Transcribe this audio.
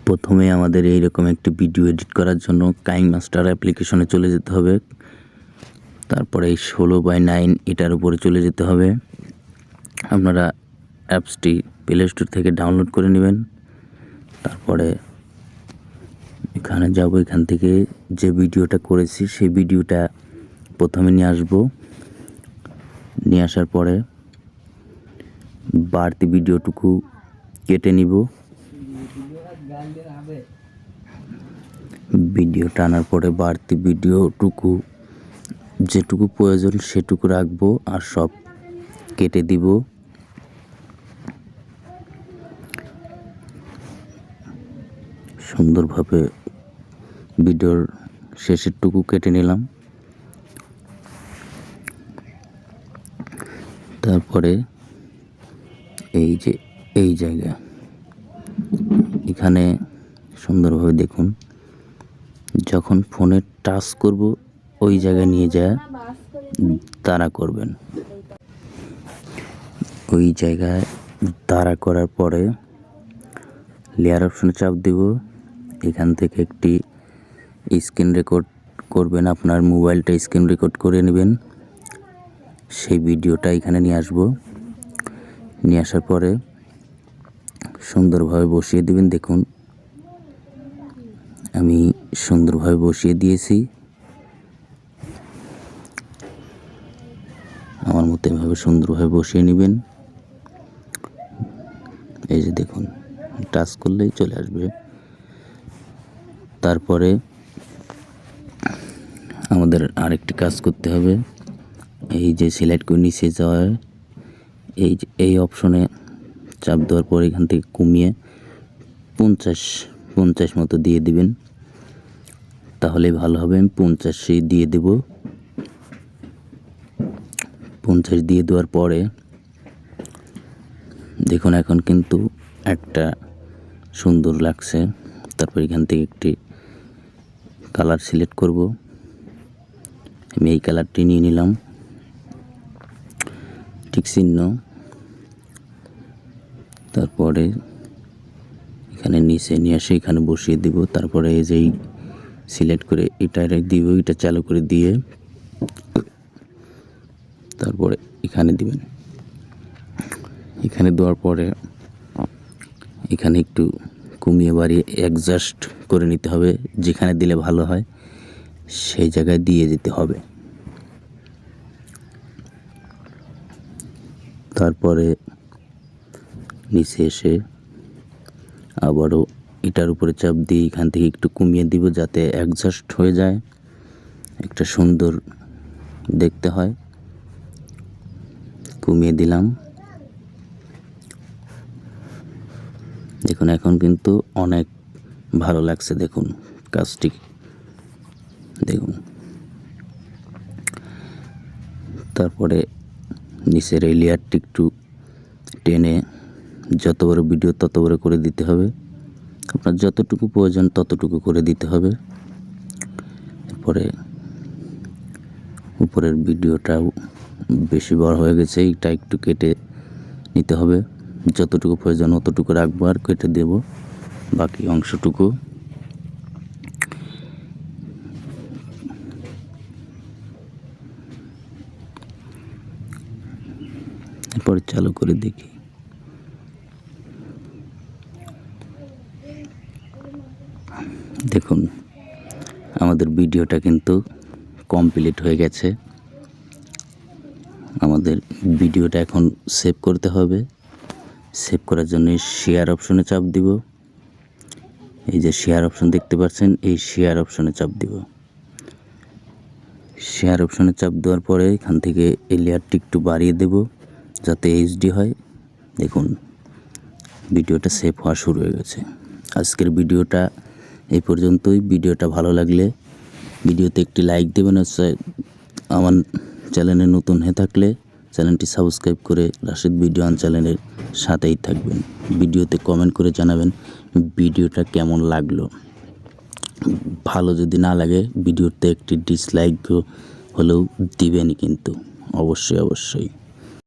প্রথমে আমাদের এইরকম একটি ভিডিও এডিট করার জন্য কাইনমাস্টার অ্যাপ্লিকেশনে চলে যেতে হবে। তারপরে এই 16:9 এটার উপরে চলে যেতে হবে। আপনারা অ্যাপসটি প্লে স্টোর থেকে ডাউনলোড করে নেবেন। তারপরে এখানে যাব, এখান থেকে যে ভিডিওটা করেছি সেই ভিডিওটা প্রথমে নিয়ে আসব। নিয়ে আসার পরে বাড়তি ভিডিওটুকু কেটে নিব। ভিডিও টানার পরে বাড়তি ভিডিওটুকু যেটুকু প্রয়োজন সেটুকু রাখবো, আর সব কেটে দিব। সুন্দরভাবে ভিডিওর শেষেরটুকু কেটে নিলাম। তারপরে এই যে এই জায়গা, এখানে সুন্দরভাবে দেখুন, যখন ফোনে টাচ করব ওই জায়গায় নিয়ে যায় তাড়া করবেন। ওই জায়গায় তাড়া করার পরে লেয়ার অপশনে চাপ দেব। এখান থেকে একটি স্ক্রিন রেকর্ড করবেন, আপনার মোবাইলটা স্ক্রিন রেকর্ড করে নেবেন। সেই ভিডিওটা এখানে নিয়ে আসব। নিয়ে আসার পরে সুন্দরভাবে বসিয়ে দেবেন। দেখুন আমি সুন্দরভাবে বসিয়ে দিয়েছি। আমার মতো এভাবে সুন্দরভাবে বসিয়ে নেবেন। এই যে দেখুন, টাচ করলেই চলে আসবে। তারপরে আমাদের আরেকটি কাজ করতে হবে। এই যে সিলেক্ট করে নিচে যাওয়ার এই অপশনে চাপ দেওয়ার পর এখান থেকে কমিয়ে 50 মতো দিয়ে দিবেন, তাহলে ভালো হবে। আমি 50 দিয়ে দেব। 50 দিয়ে দেওয়ার পরে দেখুন এখন কিন্তু একটা সুন্দর লাগছে। তারপর এখান থেকে একটি কালার সিলেক্ট করব। আমি এই কালারটি নিয়ে নিলাম, ঠিক চিহ্ন। তারপরে এখানে নিচে নিয়ে আসে এখানে বসিয়ে দিব। তারপরে এই যে সিলেক্ট করে এটা দিব, এটা চালু করে দিয়ে তারপরে এখানে দিবেন। এখানে দেওয়ার পরে এখানে একটু কমিয়ে বাড়িয়ে অ্যাডজাস্ট করে নিতে হবে। যেখানে দিলে ভালো হয় সেই জায়গায় দিয়ে যেতে হবে। তারপরে নিচে এসে আবারও এটার উপরে চাপ দিয়ে এখান থেকে একটু কমিয়ে দিব, যাতে অ্যাডজাস্ট হয়ে যায়, একটা সুন্দর দেখতে হয়। কমিয়ে দিলাম। দেখুন এখন কিন্তু অনেক ভালো লাগছে। দেখুন কাজটি দেখুন। তারপরে নিচের এই লেয়ারটি একটু টেনে যত বড় ভিডিও তত বড় করে দিতে হবে। আপনার যতটুকু প্রয়োজন ততটুকু করে দিতে হবে। এরপরে উপরের ভিডিওটাও বেশি বড় হয়ে গেছে, এটা একটু কেটে নিতে হবে। যতটুকু প্রয়োজন অতটুকু রাখবো আর কেটে দেব বাকি অংশটুকু। এরপরে চালু করে দেখি। দেখুন আমাদের ভিডিওটা কিন্তু কমপ্লিট হয়ে গেছে। আমাদের ভিডিওটা এখন সেভ করতে হবে। সেভ করার জন্য শেয়ার অপশনে চাপ দিব। এই যে শেয়ার অপশন দেখতে পাচ্ছেন, এই শেয়ার অপশনে চাপ দিব। শেয়ার অপশনে চাপ দেওয়ার পরে এখান থেকে এই লেয়ারটি একটু বাড়িয়ে দেব যাতে এইচডি হয়। দেখুন ভিডিওটা সেভ হওয়া শুরু হয়ে গেছে। আজকের ভিডিওটা এই পর্যন্তই। ভিডিওটা ভালো লাগলে ভিডিওতে একটি লাইক দেবেন। আমার চ্যানেলে নতুন হয়ে থাকলে চ্যানেলটি সাবস্ক্রাইব করে রাশেদ ভিডিও চ্যানেলের সাথেই থাকবেন। ভিডিওতে কমেন্ট করে জানাবেন ভিডিওটা কেমন লাগলো। ভালো যদি না লাগে ভিডিওতে একটি ডিসলাইক হলেও দিবেনই কিন্তু, অবশ্যই।